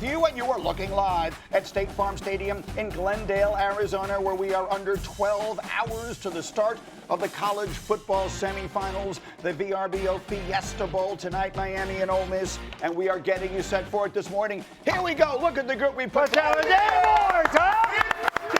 with you, and you are looking live at State Farm Stadium in Glendale, Arizona, where we are under 12 hours to the start of the college football semifinals, the VRBO Fiesta Bowl tonight, Miami and Ole Miss, and we are getting you set for it this morning. Here we go. Look at the group we put together.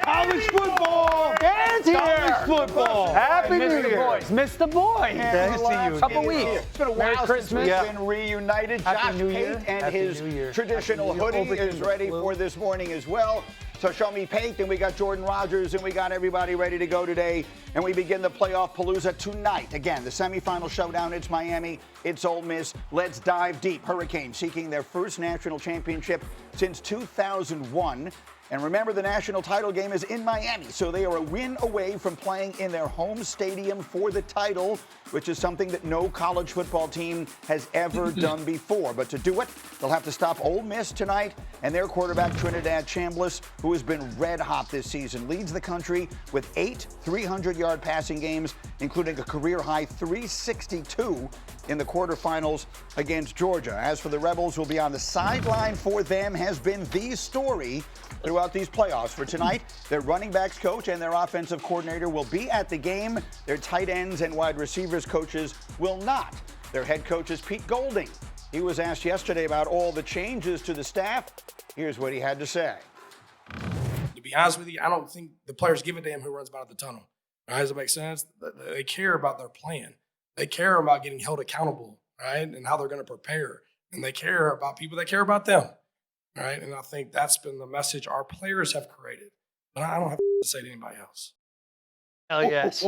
College football! It's here! College football! Happy New Year! Boys. Miss the boys. Good to see you. Couple weeks. It's been a Merry while Christmas. since we've been reunited. Happy Josh New Year. Pate and Happy his New Year. traditional Happy New Year. hoodie is ready for this morning as well. So show me Pate, and we got Jordan Rogers, and we got everybody ready to go today. And we begin the playoff palooza tonight. Again, the semifinal showdown. It's Miami. It's Ole Miss. Let's dive deep. Hurricanes seeking their first national championship since 2001. And remember, the national title game is in Miami, so they are a win away from playing in their home stadium for the title, which is something that no college football team has ever done before. But to do it, they'll have to stop Ole Miss tonight, and their quarterback, Trinidad Chambliss, who has been red hot this season, leads the country with 8 300-yard passing games, including a career-high 362 in the quarterfinals against Georgia. As for the Rebels, who will be on the sideline for them, has been the story throughout these playoffs. For tonight, their running backs coach and their offensive coordinator will be at the game. Their tight ends and wide receivers coaches will not. Their head coach is Pete Golding. He was asked yesterday about all the changes to the staff. Here's what he had to say. To be honest with you, I don't think the players give a damn who runs out of the tunnel. Right? Does it make sense? They care about their plan. They care about getting held accountable, right? And how they're going to prepare. And they care about people that care about them. Right, and I think that's been the message our players have created. But I don't have to say to anybody else. Hell yes.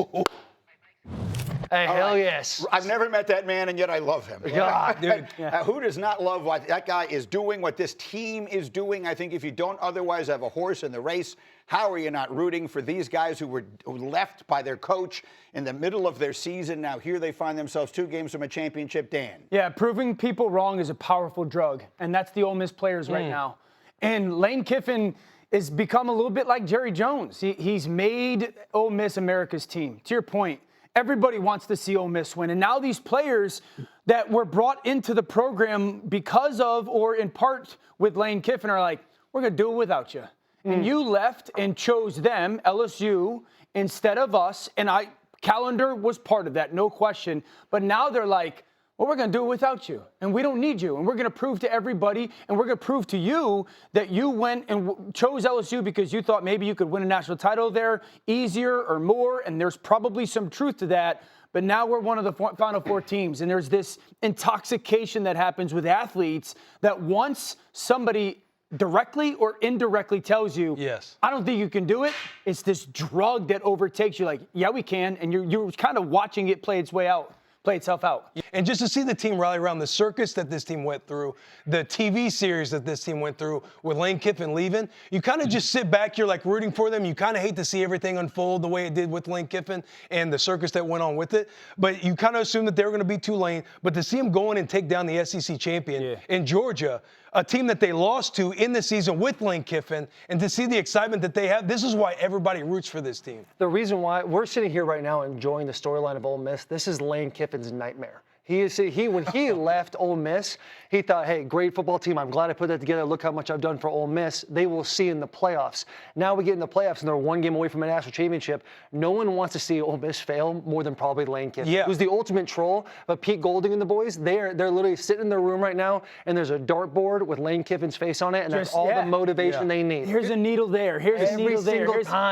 Hey, All hell right. yes. I've never met that man, and yet I love him. God, dude. Who does not love what that guy is doing, what this team is doing? I think if you don't otherwise have a horse in the race, how are you not rooting for these guys who were left by their coach in the middle of their season? Now here they find themselves 2 games from a championship, Dan. Yeah, proving people wrong is a powerful drug, and that's the Ole Miss players right now. And Lane Kiffin has become a little bit like Jerry Jones. He's made Ole Miss America's team. To your point, everybody wants to see Ole Miss win. And now these players that were brought into the program because of or in part with Lane Kiffin are like, we're going to do it without you. And you left and chose them, LSU, instead of us. And Calendar was part of that, no question. But now they're like, well, we're going to do it without you. And we don't need you. And we're going to prove to everybody, and we're going to prove to you that you went and chose LSU because you thought maybe you could win a national title there easier or more. And there's probably some truth to that. But now we're one of the Final Four teams. And there's this intoxication that happens with athletes that once somebody directly or indirectly tells you, yes, I don't think you can do it, it's this drug that overtakes you like, yeah, we can. And you're kind of watching it play itself out. And just to see the team rally around the circus that this team went through, the TV series that this team went through with Lane Kiffin leaving, you kind of just sit back, you're like rooting for them. You kind of hate to see everything unfold the way it did with Lane Kiffin and the circus that went on with it. But you kind of assume that they were going to be Tulane. But to see them go in and take down the SEC champion in Georgia, a team that they lost to in the season with Lane Kiffin, and to see the excitement that they have, this is why everybody roots for this team. The reason why we're sitting here right now enjoying the storyline of Ole Miss, this is Lane Kiffin's nightmare. When he left Ole Miss, he thought, hey, great football team. I'm glad I put that together. Look how much I've done for Ole Miss. They will see in the playoffs. Now we get in the playoffs, and they're 1 game away from a national championship. No one wants to see Ole Miss fail more than probably Lane Kiffin. Yeah. Who's the ultimate troll. But Pete Golding and the boys, they're literally sitting in their room right now, and there's a dartboard with Lane Kiffin's face on it, and that's all the motivation they need. Here's a needle there. Here's a needle there.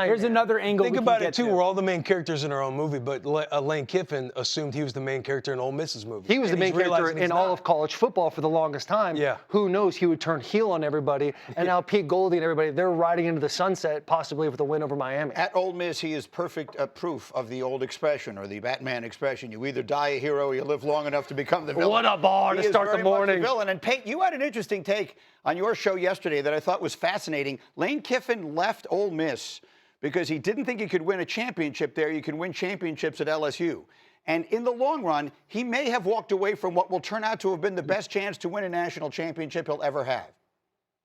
Here's another angle. Think about it, too. We're all the main characters in our own movie, but Lane Kiffin assumed he was the main character in Ole Miss's movie. He was the main character in all of college football for the longest time. Yeah. Who knows? He would turn heel on everybody. And now Pete Golding and everybody, they're riding into the sunset, possibly with a win over Miami. At Ole Miss, he is perfect proof of the old expression, or the Batman expression. You either die a hero or you live long enough to become the villain. What a bar to start the morning. Villain. And Pate, you had an interesting take on your show yesterday that I thought was fascinating. Lane Kiffin left Ole Miss because he didn't think he could win a championship there. You can win championships at LSU. And in the long run, he may have walked away from what will turn out to have been the best chance to win a national championship he'll ever have.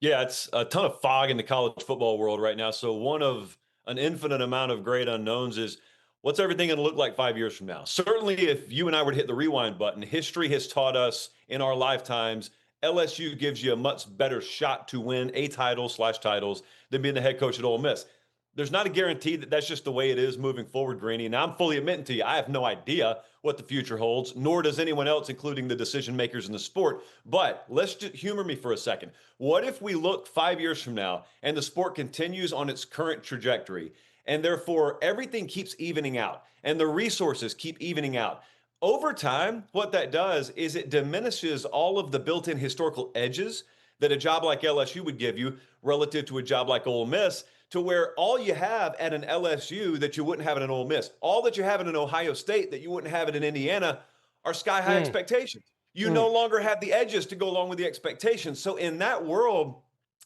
Yeah, it's a ton of fog in the college football world right now. So one of an infinite amount of great unknowns is what's everything going to look like 5 years from now? Certainly, if you and I were to hit the rewind button, history has taught us in our lifetimes LSU gives you a much better shot to win a title/titles than being the head coach at Ole Miss. There's not a guarantee that that's just the way it is moving forward, Greeny. Now, I'm fully admitting to you, I have no idea what the future holds, nor does anyone else, including the decision makers in the sport. But let's just humor me for a second. What if we look 5 years from now and the sport continues on its current trajectory, and therefore everything keeps evening out and the resources keep evening out? Over time, what that does is it diminishes all of the built-in historical edges that a job like LSU would give you relative to a job like Ole Miss, to where all you have at an LSU that you wouldn't have at an Ole Miss, all that you have at an Ohio State that you wouldn't have at an Indiana, are sky-high expectations. You no longer have the edges to go along with the expectations. So in that world,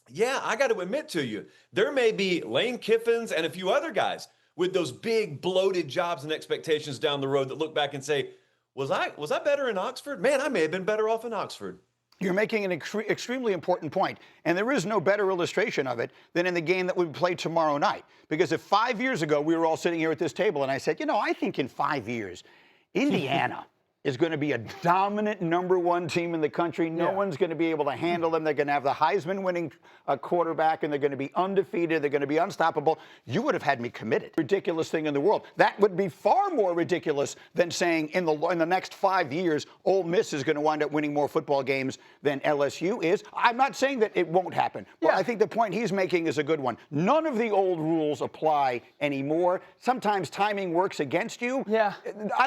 yeah, I got to admit to you, there may be Lane Kiffins and a few other guys with those big bloated jobs and expectations down the road that look back and say, was I better in Oxford? Man, I may have been better off in Oxford. You're making an extremely important point, and there is no better illustration of it than in the game that we play tomorrow night. Because if 5 years ago we were all sitting here at this table and I said, I think in 5 years, Indiana is going to be a dominant #1 team in the country. No one's going to be able to handle them. They're going to have the Heisman-winning quarterback, and they're going to be undefeated. They're going to be unstoppable. You would have had me committed. Ridiculous thing in the world. That would be far more ridiculous than saying in the next 5 years, Ole Miss is going to wind up winning more football games than LSU is. I'm not saying that it won't happen, but I think the point he's making is a good one. None of the old rules apply anymore. Sometimes timing works against you. Yeah.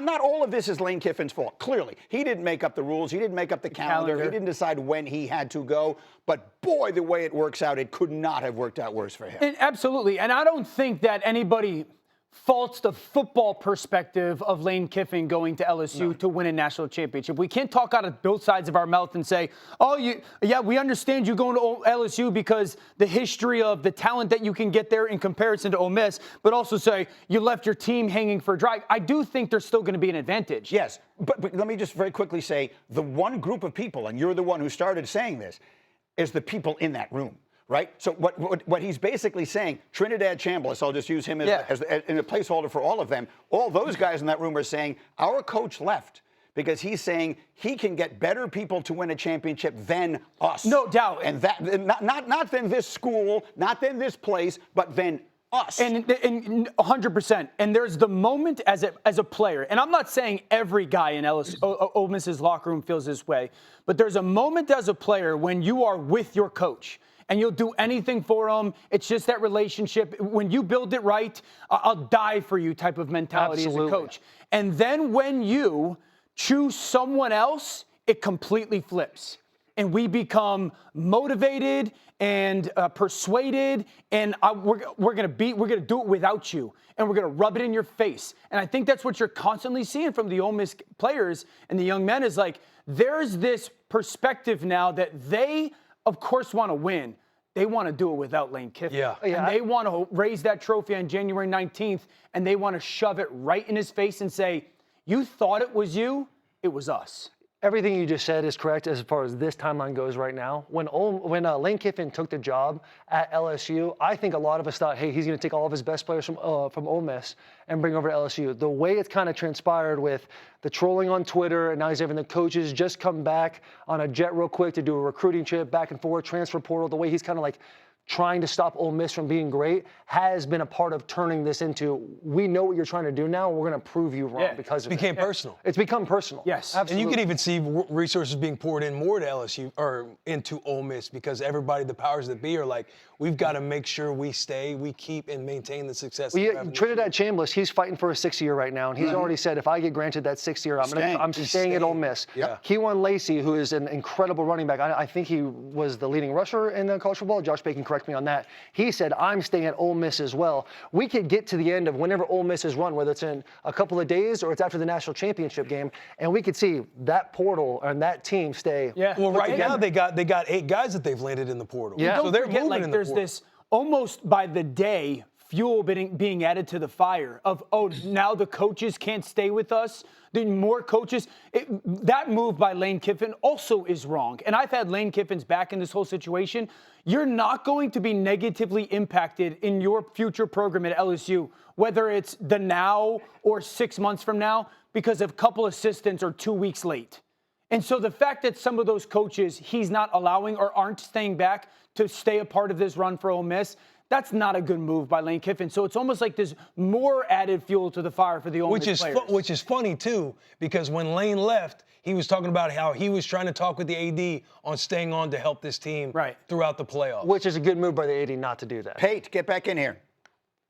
Not all of this is Lane Kiffin's fault. Clearly, he didn't make up the rules. He didn't make up the calendar. He didn't decide when he had to go. But boy, the way it works out, it could not have worked out worse for him. And absolutely. And I don't think that anybody faults the football perspective of Lane Kiffin going to LSU to win a national championship. We can't talk out of both sides of our mouth and say, we understand you going to LSU because the history of the talent that you can get there in comparison to Ole Miss, but also say you left your team hanging for dry. I do think there's still going to be an advantage. Yes, but let me just very quickly say, the one group of people, and you're the one who started saying this, is the people in that room. Right? So what he's basically saying, Trinidad Chambliss, I'll just use him as a placeholder for all of them, all those guys in that room are saying, our coach left because he's saying he can get better people to win a championship than us. No doubt. And that not than this school, not than this place, but than us. And 100%. And there's the moment as a player, and I'm not saying every guy in Ole Miss's locker room feels this way, but there's a moment as a player when you are with your coach and you'll do anything for them. It's just that relationship. When you build it right, I'll die for you type of mentality as a coach. And then when you choose someone else, it completely flips. And we become motivated and persuaded, and we're gonna do it without you, and we're gonna rub it in your face. And I think that's what you're constantly seeing from the Ole Miss players and the young men is like, there's this perspective now that they, of course, want to win. They want to do it without Lane Kiffin. And they want to raise that trophy on January 19th, and they want to shove it right in his face and say, you thought it was you, it was us. Everything you just said is correct as far as this timeline goes right now. When Lane Kiffin took the job at LSU, I think a lot of us thought, hey, he's going to take all of his best players from Ole Miss and bring over to LSU. The way it's kind of transpired with the trolling on Twitter, and now he's having the coaches just come back on a jet real quick to do a recruiting trip back and forth, transfer portal, the way he's kind of like trying to stop Ole Miss from being great has been a part of turning this into, we know what you're trying to do now, and we're going to prove you wrong because of it. It became personal. It's become personal. Yes. Absolutely. And you can even see resources being poured in more to LSU or into Ole Miss because everybody, the powers that be, are like, we've got to make sure we keep and maintain the success. Trinidad Chambliss, he's fighting for a 6th year right now, and he's already said, if I get granted that 6th year, I'm staying at Ole Miss. Kewan Lacey, who is an incredible running back, I think he was the leading rusher in college football. Josh Bacon, correct me on that. He said, I'm staying at Ole Miss as well. We could get to the end of whenever Ole Miss is run, whether it's in a couple of days or it's after the national championship game, and we could see that portal and that team stay. Well, right now they got 8 guys that they've landed in the portal. So they're moving in the portal. There's this almost by the day fuel being added to the fire of, now the coaches can't stay with us. Then more coaches. That move by Lane Kiffin also is wrong. And I've had Lane Kiffin's back in this whole situation. You're not going to be negatively impacted in your future program at LSU, whether it's the now or 6 months from now, because a couple assistants are 2 weeks late. And so the fact that some of those coaches he's not allowing or aren't staying back to stay a part of this run for Ole Miss, that's not a good move by Lane Kiffin. So it's almost like there's more added fuel to the fire for the Ole Miss players. Which is funny, too, because when Lane left, he was talking about how he was trying to talk with the AD on staying on to help this team throughout the playoffs. Which is a good move by the AD not to do that. Pate, get back in here.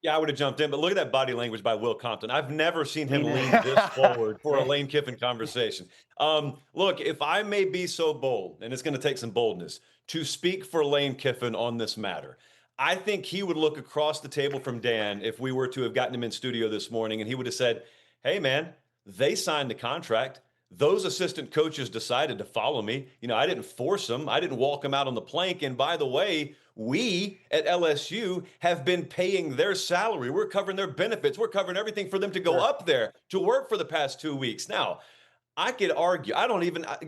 Yeah, I would have jumped in, but look at that body language by Will Compton. I've never seen him lean this forward for a Lane Kiffin conversation. Look, if I may be so bold, and it's going to take some boldness, to speak for Lane Kiffin on this matter, I think he would look across the table from Dan if we were to have gotten him in studio this morning, and he would have said, hey, man, they signed the contract. Those assistant coaches decided to follow me. You know, I didn't force them. I didn't walk them out on the plank. And by the way, we at LSU have been paying their salary. We're covering their benefits. We're covering everything for them to go up there to work for the past 2 weeks. Now, I could argue.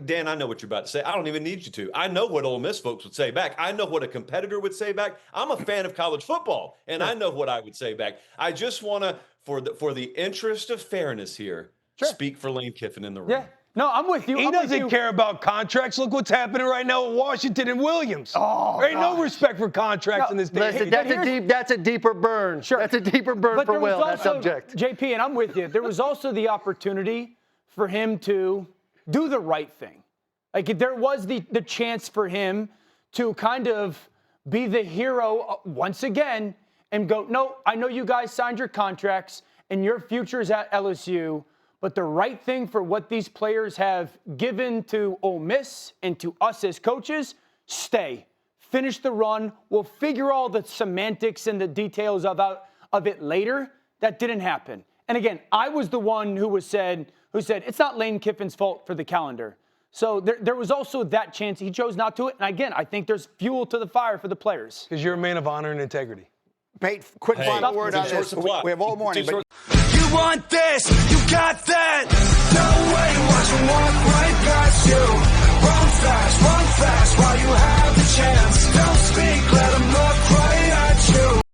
Dan, I know what you're about to say. I don't even need you to. I know what Ole Miss folks would say back. I know what a competitor would say back. I'm a fan of college football, and I know what I would say back. I just want to, for the interest of fairness here, speak for Lane Kiffin in the room. Yeah. No, I'm with you. He doesn't care about contracts. Look what's happening right now with Washington and Williams. There ain't no respect for contracts in this day. Listen, that's a deeper burn. Sure. That's a deeper burn for Will, that subject. JP, and I'm with you. There was also the opportunity for him to do the right thing. Like, there was the chance for him to kind of be the hero once again and go, no, I know you guys signed your contracts and your future's at LSU, but the right thing for what these players have given to Ole Miss and to us as coaches, stay. Finish the run. We'll figure all the semantics and the details of it later. That didn't happen. And again, I was the one who said it's not Lane Kiffin's fault for the calendar. So there was also that chance. He chose not to it. And again, I think there's fuel to the fire for the players. Because you're a man of honor and integrity. Pate, quick final word on this. We have all morning. But you want this, you got that. No way, watch them walk right past you.